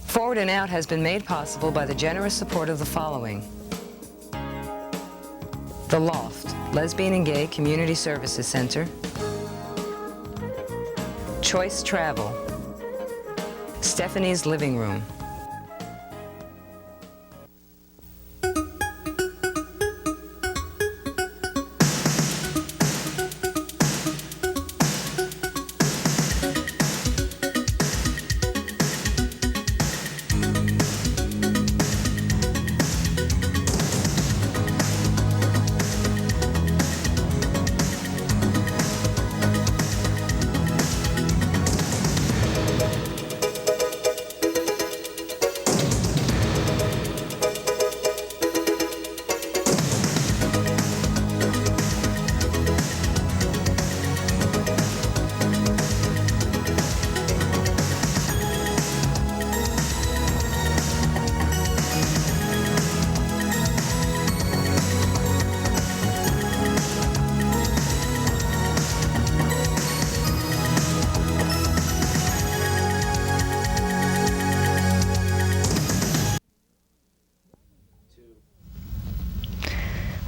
Forward and Out has been made possible by the generous support of the following: The Loft, Lesbian and Gay Community Services Center; Choice Travel; Stephanie's Living Room;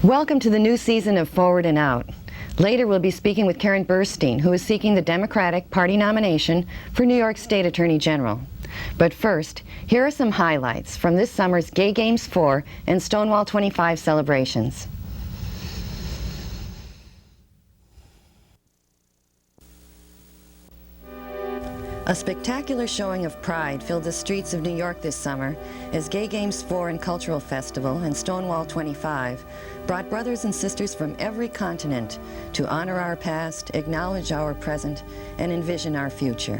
Welcome to the new season of Forward and Out. Later we'll be speaking with Karen Burstein, who is seeking the Democratic Party nomination for New York State Attorney General. But first, here are some highlights from this summer's Gay Games 4 and Stonewall 25 celebrations. A spectacular showing of pride filled the streets of New York this summer as Gay Games 4 and Cultural Festival and Stonewall 25 brought brothers and sisters from every continent to honor our past, acknowledge our present, and envision our future.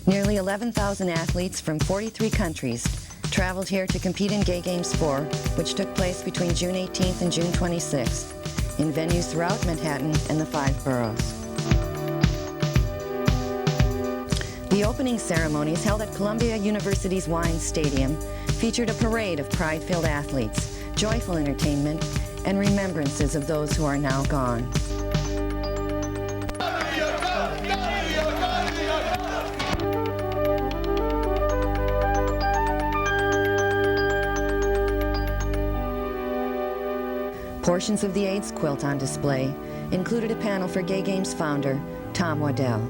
Nearly 11,000 athletes from 43 countries traveled here to compete in Gay Games 4, which took place between June 18th and June 26th in venues throughout Manhattan and the 5 boroughs. The opening ceremonies held at Columbia University's Wine Stadium featured a parade of pride-filled athletes, joyful entertainment, and remembrances of those who are now gone. Portions of the AIDS quilt on display included a panel for Gay Games founder Tom Waddell.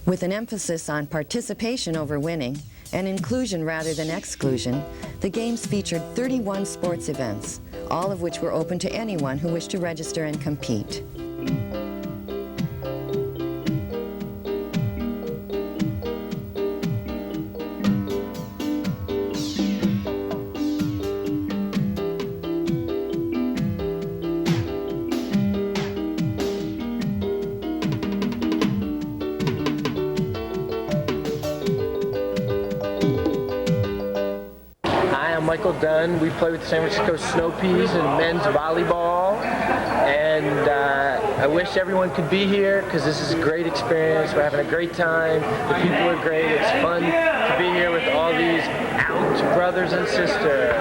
With an emphasis on participation over winning and inclusion rather than exclusion, the Games featured 31 sports events, all of which were open to anyone who wished to register and compete. We play with the San Francisco Snow Peas in men's volleyball, and I wish everyone could be here because this is a great experience. We're having a great time. The people are great. It's fun to be here with all these out brothers and sisters.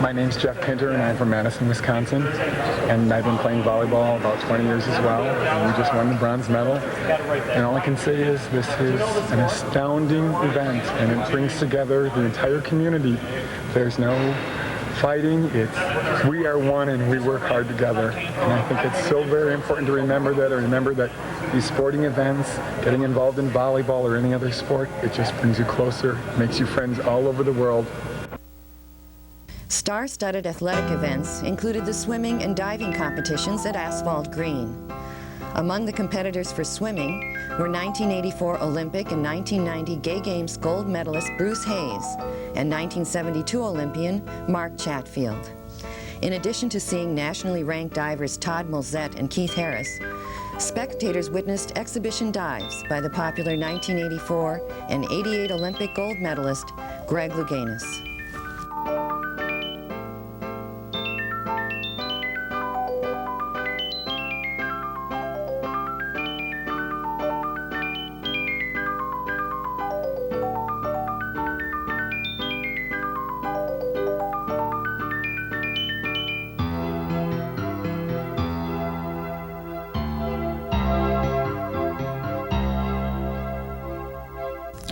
My name's Jeff Pinter, and I'm from Madison, Wisconsin, and I've been playing volleyball about 20 years as well, and we just won the bronze medal. And all I can say is this is an astounding event, and it brings together the entire community. There's no fighting. We are one, and we work hard together. And I think it's so very important to remember that these sporting events, getting involved in volleyball or any other sport, it just brings you closer, makes you friends all over the world. Star-studded athletic events included the swimming and diving competitions at Asphalt Green. Among the competitors for swimming were 1984 Olympic and 1990 Gay Games gold medalist Bruce Hayes and 1972 Olympian Mark Chatfield. In addition to seeing nationally ranked divers Todd Molzett and Keith Harris, spectators witnessed exhibition dives by the popular 1984 and 88 Olympic gold medalist Greg Louganis.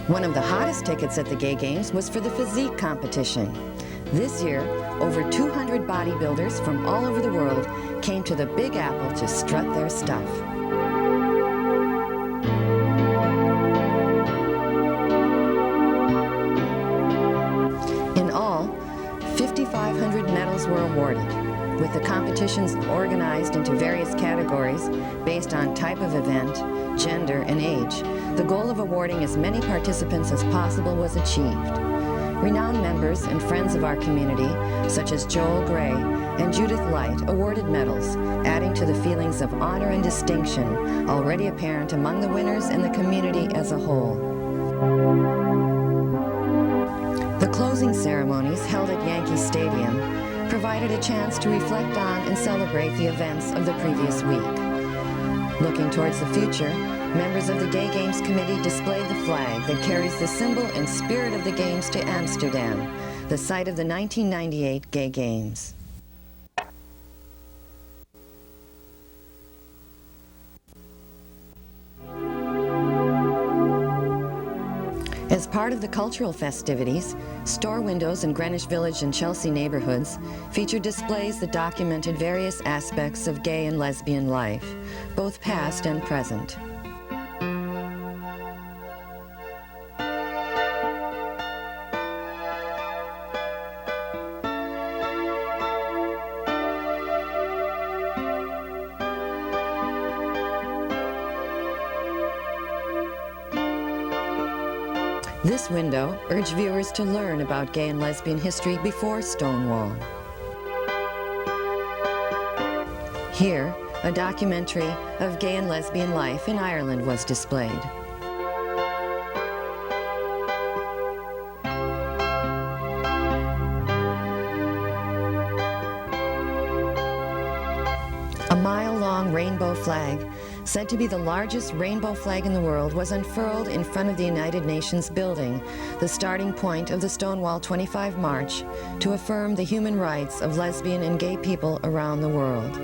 One of the hottest tickets at the Gay Games was for the physique competition. This year, over 200 bodybuilders from all over the world came to the Big Apple to strut their stuff. In all, 5,500 medals were awarded, with the competitions organized into various categories based on type of event, gender, and age. The goal of awarding as many participants as possible was achieved. Renowned members and friends of our community, such as Joel Gray and Judith Light, awarded medals, adding to the feelings of honor and distinction already apparent among the winners and the community as a whole. The closing ceremonies held at Yankee Stadium provided a chance to reflect on and celebrate the events of the previous week. Looking towards the future, members of the Gay Games Committee displayed the flag that carries the symbol and spirit of the Games to Amsterdam, the site of the 1998 Gay Games. As part of the cultural festivities, store windows in Greenwich Village and Chelsea neighborhoods featured displays that documented various aspects of gay and lesbian life, both past and present. This window urged viewers to learn about gay and lesbian history before Stonewall. Here, a documentary of gay and lesbian life in Ireland was displayed. A mile-long rainbow flag, said to be the largest rainbow flag in the world, was unfurled in front of the United Nations building, the starting point of the Stonewall 25 March, to affirm the human rights of lesbian and gay people around the world.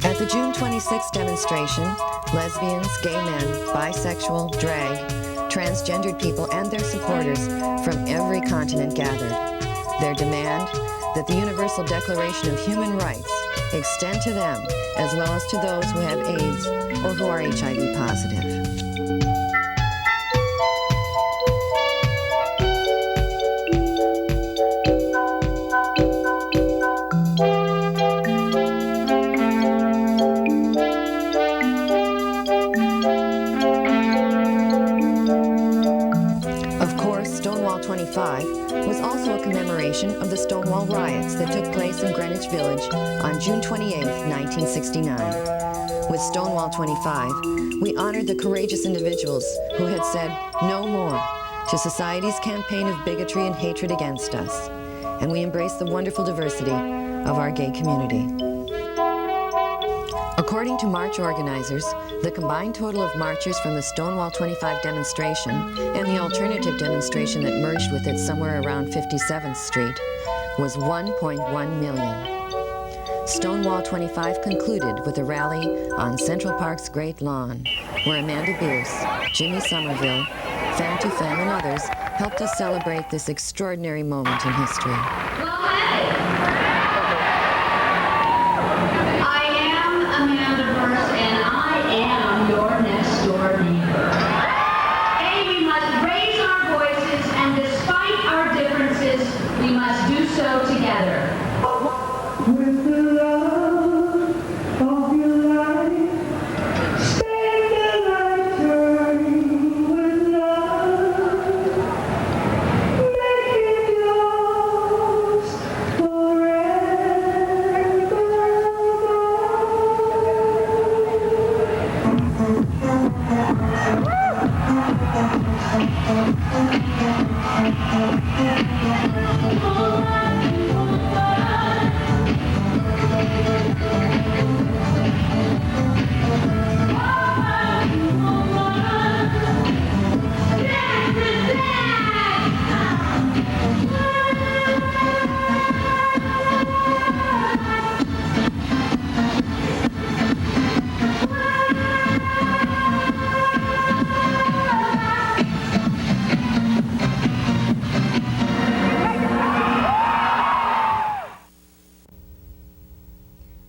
At the June 26th demonstration, lesbians, gay men, bisexual, drag, transgendered people, and their supporters from every continent gathered. Their demand that the Universal Declaration of Human Rights extend to them as well as to those who have AIDS or who are HIV positive. Stonewall 25 was also a commemoration of the Stonewall riots that took place in Greenwich Village on June 28, 1969. With Stonewall 25, we honored the courageous individuals who had said no more to society's campaign of bigotry and hatred against us, and we embraced the wonderful diversity of our gay community. According to march organizers, the combined total of marchers from the Stonewall 25 demonstration and the alternative demonstration that merged with it somewhere around 57th Street was 1.1 million. Stonewall 25 concluded with a rally on Central Park's Great Lawn, where Amanda Bierce, Jimmy Somerville, Fan to Fan, and others helped us celebrate this extraordinary moment in history. Your next door neighbor. And we must raise our voices, and despite our differences,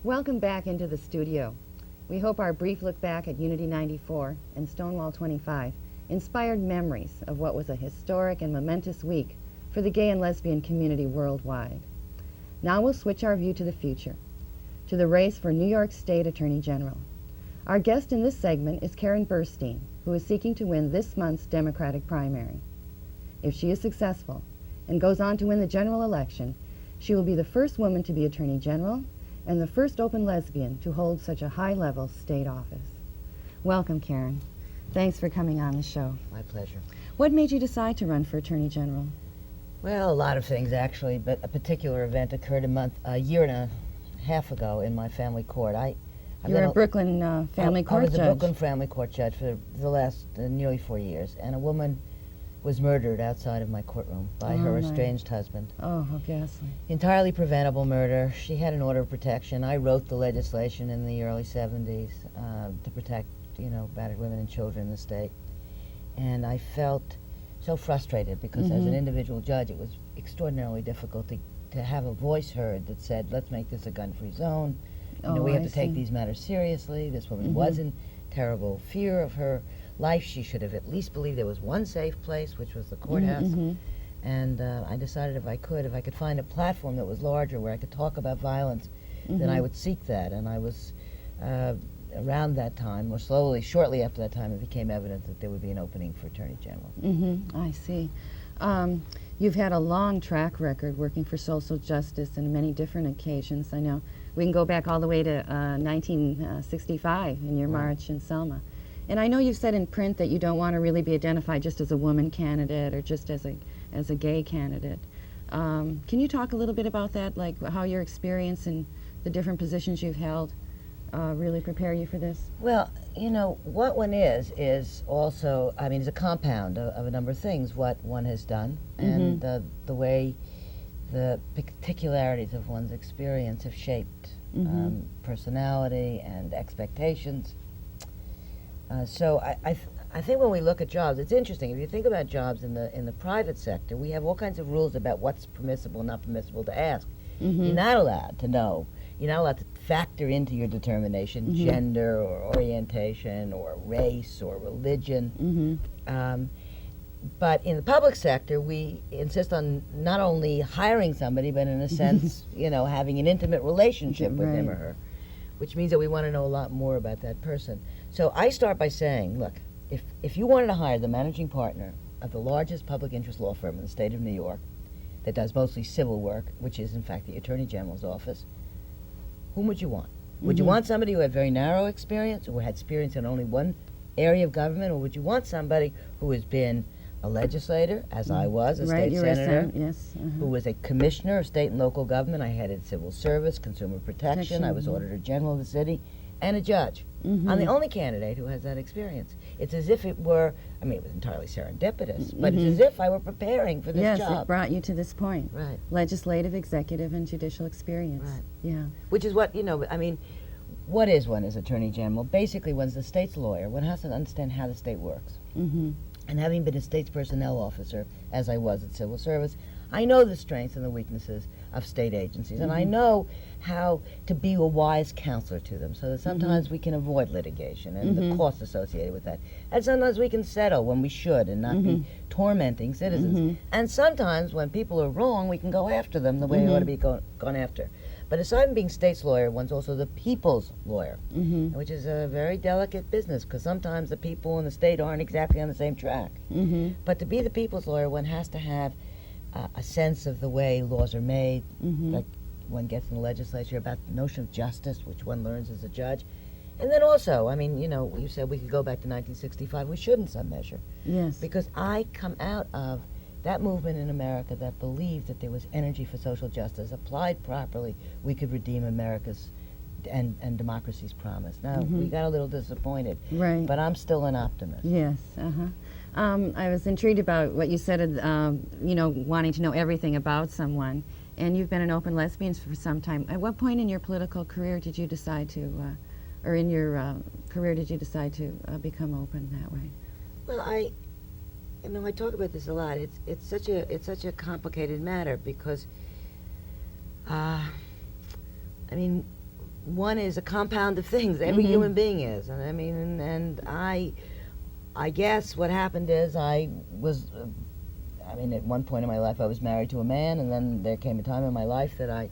Welcome back into the studio. We hope our brief look back at Unity 94 and Stonewall 25 inspired memories of what was a historic and momentous week for the gay and lesbian community worldwide. Now we'll switch our view to the future, to the race for New York State Attorney General. Our guest in this segment is Karen Burstein, who is seeking to win this month's Democratic primary. If she is successful and goes on to win the general election, she will be the first woman to be Attorney General and the first open lesbian to hold such a high-level state office. Welcome, Karen. Thanks for coming on the show. My pleasure. What made you decide to run for Attorney General? Well, a lot of things actually, but a particular event occurred a year and a half ago in my family court. You're a Brooklyn family court judge. I was a Brooklyn family court judge for the last nearly 4 years, and a woman was murdered outside of my courtroom by her estranged husband. Oh, how ghastly. Entirely preventable murder. She had an order of protection. I wrote the legislation in the early 70s to protect, battered women and children in the state. And I felt so frustrated because as an individual judge, it was extraordinarily difficult to have a voice heard that said, let's make this a gun-free zone. We have to take these matters seriously. This woman was in terrible fear of her life. She should have at least believed there was one safe place, which was the courthouse. And I decided if I could find a platform that was larger where I could talk about violence, then I would seek that. And I was, around that time, or shortly after that time, it became evident that there would be an opening for Attorney General. I see. You've had a long track record working for social justice on many different occasions. I know we can go back all the way to 1965 in your march in Selma. And I know you've said in print that you don't want to really be identified just as a woman candidate or just as a gay candidate. Can you talk a little bit about that, like how your experience and the different positions you've held really prepare you for this? Well, what one is also, it's a compound of a number of things, what one has done and the way the particularities of one's experience have shaped personality and expectations. So I think when we look at jobs, it's interesting. If you think about jobs in the private sector, we have all kinds of rules about what's permissible and not permissible to ask. You're not allowed to know. You're not allowed to factor into your determination gender or orientation or race or religion. But in the public sector, we insist on not only hiring somebody, but in a sense, having an intimate relationship with him or her, which means that we want to know a lot more about that person. So I start by saying, look, if you wanted to hire the managing partner of the largest public interest law firm in the state of New York that does mostly civil work, which is in fact the Attorney General's office, whom would you want? Would you want somebody who had very narrow experience, or had experience in only one area of government, or would you want somebody who has been a legislator, as I was, a state senator, who was a commissioner of state and local government? I headed civil service, consumer protection, I was Auditor General of the city, and a judge. I'm the only candidate who has that experience. It's as if it were, it was entirely serendipitous, but it's as if I were preparing for this job. Yes, it brought you to this point. Right. Legislative, executive, and judicial experience. Right. Yeah. Which is what, what is one as Attorney General? Basically, one's the state's lawyer. One has to understand how the state works. And having been a state's personnel officer, as I was at civil service, I know the strengths and the weaknesses of state agencies, and I know how to be a wise counselor to them, so that sometimes we can avoid litigation and the costs associated with that. And sometimes we can settle when we should and not be tormenting citizens. And sometimes when people are wrong, we can go after them the way they ought to be gone after. But aside from being state's lawyer, one's also the people's lawyer, which is a very delicate business, because sometimes the people in the state aren't exactly on the same track. But to be the people's lawyer, one has to have a sense of the way laws are made, like one gets in the legislature, about the notion of justice, which one learns as a judge. And then also, you said we could go back to 1965. We should in some measure. Yes. Because I come out of that movement in America that believed that there was energy for social justice. Applied properly, we could redeem America's and democracy's promise. Now, we got a little disappointed, but I'm still an optimist. Yes, I was intrigued about what you said, wanting to know everything about someone. And you've been an open lesbian for some time. At what point in your political career did you decide to, or in your career did you decide to become open that way? Well, I talk about this a lot. It's such a complicated matter because, one is a compound of things. Every human being is, and I mean, and I guess what happened is I was, I mean, at one point in my life I was married to a man, and then there came a time in my life that I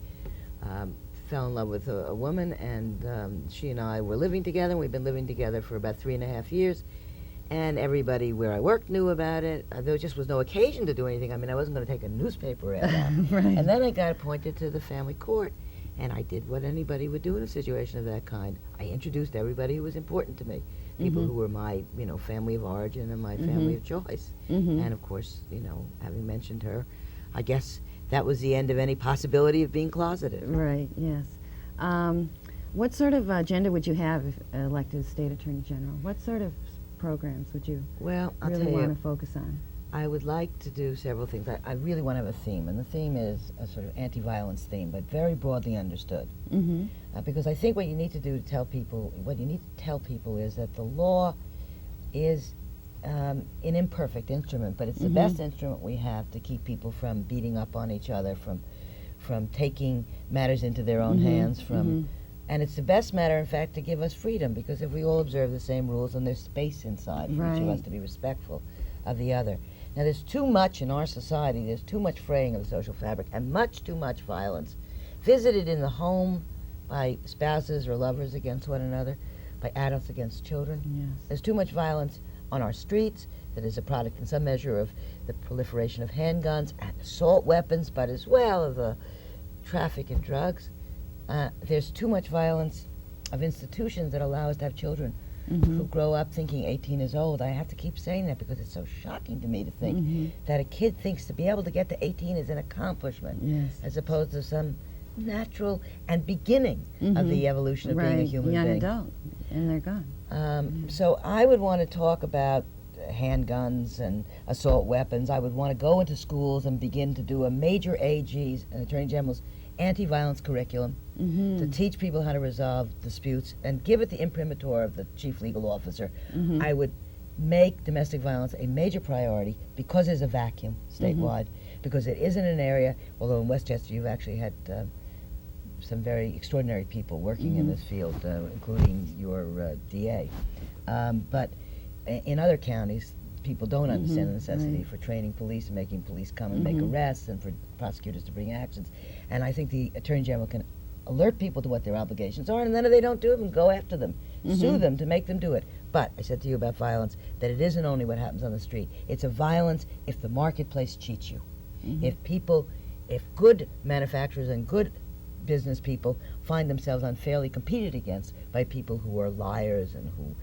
fell in love with a woman, and she and I were living together, and we've been living together for about 3.5 years, and everybody where I worked knew about it. There just was no occasion to do anything. I mean, I wasn't going to take a newspaper ad out. Right. And then I got appointed to the family court, and I did what anybody would do in a situation of that kind. I introduced everybody who was important to me, people who were my, you know, family of origin and my family of choice. And of course, you know, having mentioned her, I guess that was the end of any possibility of being closeted. Right, yes. What sort of agenda would you have if elected as State Attorney General? What sort of programs would you Well, I'll really tell want you, to focus on? I would like to do several things. I really want to have a theme, and the theme is a sort of anti-violence theme, but very broadly understood. Because I think what you need to do to tell people, is that the law is an imperfect instrument, but it's the best instrument we have to keep people from beating up on each other, from taking matters into their own hands, and it's the best matter, in fact, to give us freedom, because if we all observe the same rules, then there's space inside for each of us to be respectful of the other. Now, there's too much in our society, there's too much fraying of the social fabric, and much too much violence visited in the home by spouses or lovers against one another, by adults against children. Yes. There's too much violence on our streets that is a product in some measure of the proliferation of handguns and assault weapons, but as well of the traffic in drugs. There's too much violence of institutions that allow us to have children who grow up thinking 18 is old. I have to keep saying that because it's so shocking to me to think that a kid thinks to be able to get to 18 is an accomplishment, as opposed to some natural and beginning of the evolution of being a human young being. adult, and they're gone. So I would want to talk about handguns and assault weapons. I would want to go into schools and begin to do a major AG's, an Attorney General's, anti-violence curriculum to teach people how to resolve disputes and give it the imprimatur of the chief legal officer. I would make domestic violence a major priority because there's a vacuum statewide, because it isn't an area, although in Westchester you've actually had some very extraordinary people working in this field, including your DA. But in other counties, people don't understand the necessity for training police and making police come and make arrests and for prosecutors to bring actions. And I think the Attorney General can alert people to what their obligations are, and then if they don't do them, go after them, sue them to make them do it. But I said to you about violence, that it isn't only what happens on the street. It's a violence if the marketplace cheats you. If good manufacturers and good business people find themselves unfairly competed against by people who are liars and who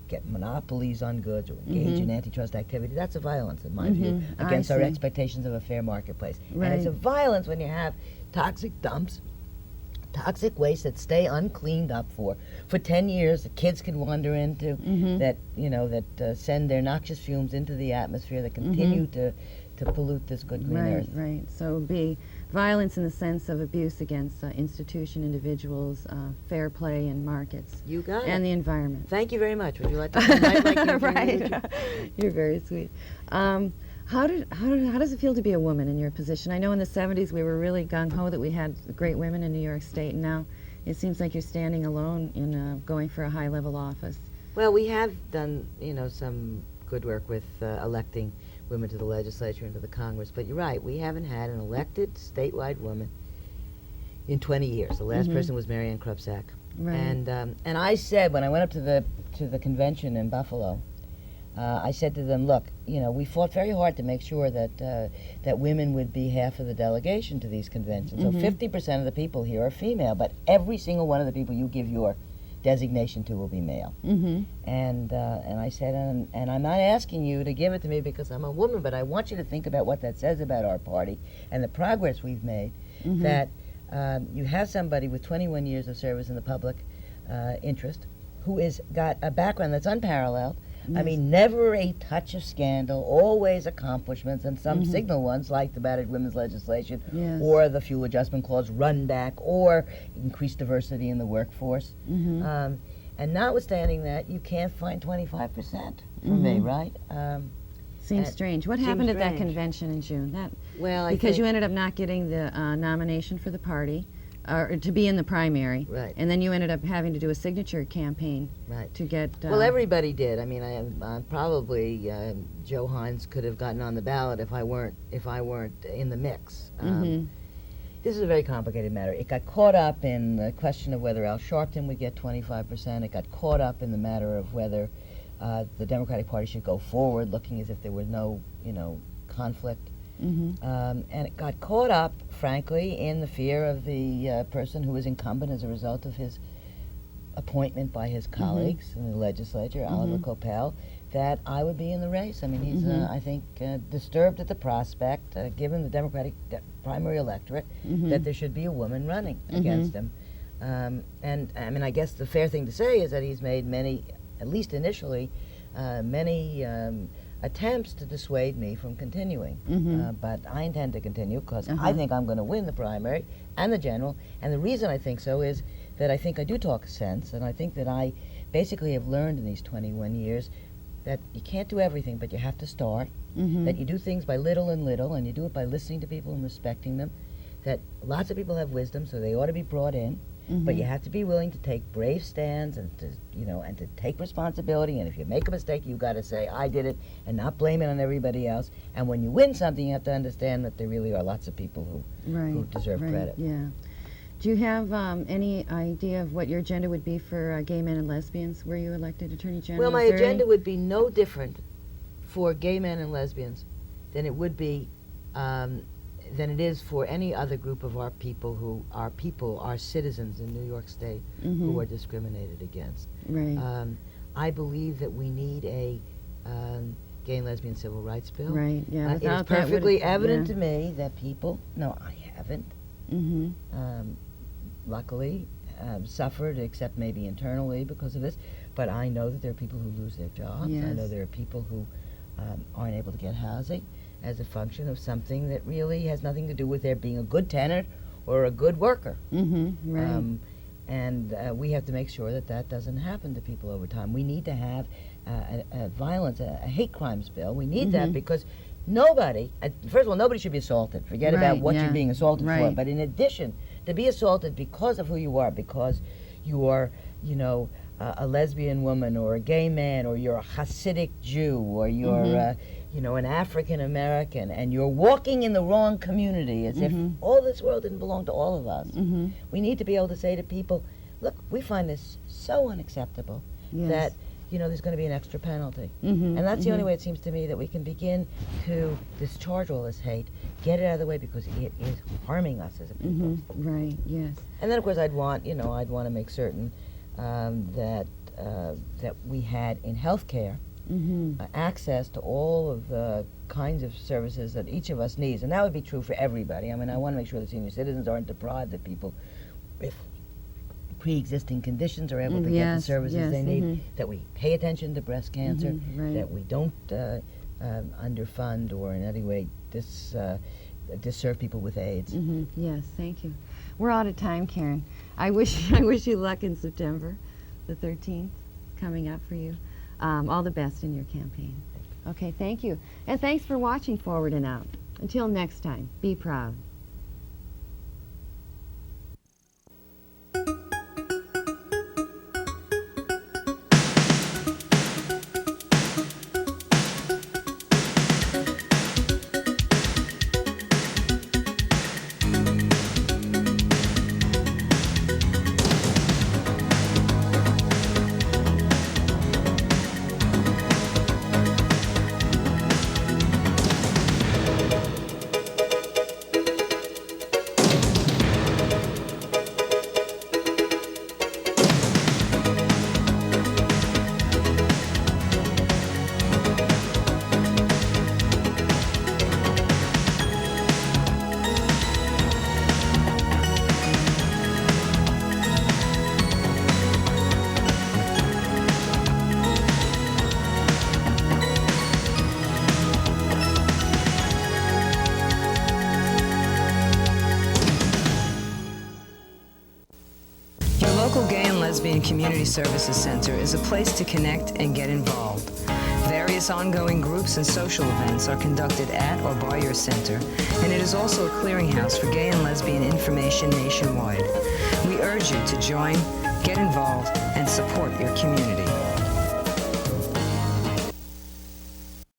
get monopolies on goods or engage in antitrust activity, that's a violence, in my view, against our expectations of a fair marketplace. And it's a violence when you have toxic dumps, toxic waste that stay uncleaned up for 10 years, the kids can wander into, that, you know, that send their noxious fumes into the atmosphere, that continue to pollute this good green earth. Right. So it would be violence in the sense of abuse against institution, individuals, fair play in markets. You got and it. the environment. Thank you very much. Would you like to come back like you Right. You're very sweet. How does it feel to be a woman in your position? I know in the 70s we were really gung-ho that we had great women in New York State, and now it seems like you're standing alone in going for a high-level office. Well, we have done, you know, some good work with electing women to the legislature and to the Congress, but you're right, we haven't had an elected statewide woman in 20 years. The last person was Marianne Krupczak. Right. And I said, when I went up to the convention in Buffalo, I said to them, look, you know, we fought very hard to make sure that women would be half of the delegation to these conventions. So 50% of the people here are female, but every single one of the people you give your designation to will be male. And I said, and I'm not asking you to give it to me because I'm a woman, but I want you to think about what that says about our party and the progress we've made, that you have somebody with 21 years of service in the public interest who has got a background that's unparalleled. I mean, never a touch of scandal, always accomplishments, and some signal ones like the battered women's legislation, or the fuel adjustment clause run back, or increased diversity in the workforce. And notwithstanding that, you can't find 25% for me, right? Seems strange. What seems happened at that strange. convention in June? Well, I because think you ended up not getting the nomination for the party, or to be in the primary. Right. And then you ended up having to do a signature campaign. Right. To get. Well, everybody did. I mean, probably Joe Hines could have gotten on the ballot if I weren't in the mix. This is a very complicated matter. It got caught up in the question of whether Al Sharpton would get 25%. It got caught up in the matter of whether the Democratic Party should go forward, looking as if there was no, conflict. And it got caught up, frankly, in the fear of the person who was incumbent as a result of his appointment by his colleagues in the legislature, Oliver Coppell, that I would be in the race. I mean, he's, I think, disturbed at the prospect, given the Democratic primary electorate, that there should be a woman running against him. And, I mean, I guess the fair thing to say is that he's made many, at least initially, many attempts to dissuade me from continuing. But I intend to continue because I think I'm going to win the primary and the general. And the reason I think so is that I think I do talk sense, and I think that I basically have learned in these 21 years that you can't do everything, but you have to start, that you do things by little and little, and you do it by listening to people and respecting them, that lots of people have wisdom, so they ought to be brought in, but you have to be willing to take brave stands and to, and to take responsibility, and if you make a mistake, you've got to say, I did it, and not blame it on everybody else, and when you win something, you have to understand that there really are lots of people who deserve credit. Yeah. Do you have any idea of what your agenda would be for gay men and lesbians? Were you elected Attorney General? Well, my agenda would be no different for gay men and lesbians than it would be, than it is for any other group of our people, our citizens in New York State who are discriminated against. Right. I believe that we need a gay and lesbian civil rights bill. Right, yeah. It is perfectly evident to me that people, no, I haven't, luckily, suffered, except maybe internally because of this. But I know that there are people who lose their jobs. Yes. I know there are people who aren't able to get housing as a function of something that really has nothing to do with their being a good tenant or a good worker. Right. And we have to make sure that that doesn't happen to people over time. We need to have a violence, a hate crimes bill. We need that because nobody, first of all, nobody should be assaulted. Forget about what you're being assaulted for. But in addition, to be assaulted because of who you are, because you are, a lesbian woman or a gay man, or you're a Hasidic Jew, or you're, an African American, and you're walking in the wrong community as if all this world didn't belong to all of us. We need to be able to say to people, look, we find this so unacceptable that there's going to be an extra penalty. And that's the only way, it seems to me, that we can begin to discharge all this hate, get it out of the way, because it is harming us as a people. Right, yes. And then, of course, I'd want to make certain that we had in healthcare access to all of the kinds of services that each of us needs. And that would be true for everybody. I mean, I want to make sure that senior citizens aren't deprived, that people with pre-existing conditions are able to get the services they need, that we pay attention to breast cancer, that we don't underfund or in any way disserve people with AIDS. Yes, thank you. We're out of time, Karen. I wish you luck in September, the 13th, coming up for you. All the best in your campaign. Okay, thank you. And thanks for watching Forward and Out. Until next time, be proud. Local Gay and Lesbian Community Services Center is a place to connect and get involved. Various Various ongoing groups and social events are conducted at or by your center, and it is also a clearinghouse for gay and lesbian information nationwide. We urge you to join, get involved, and support your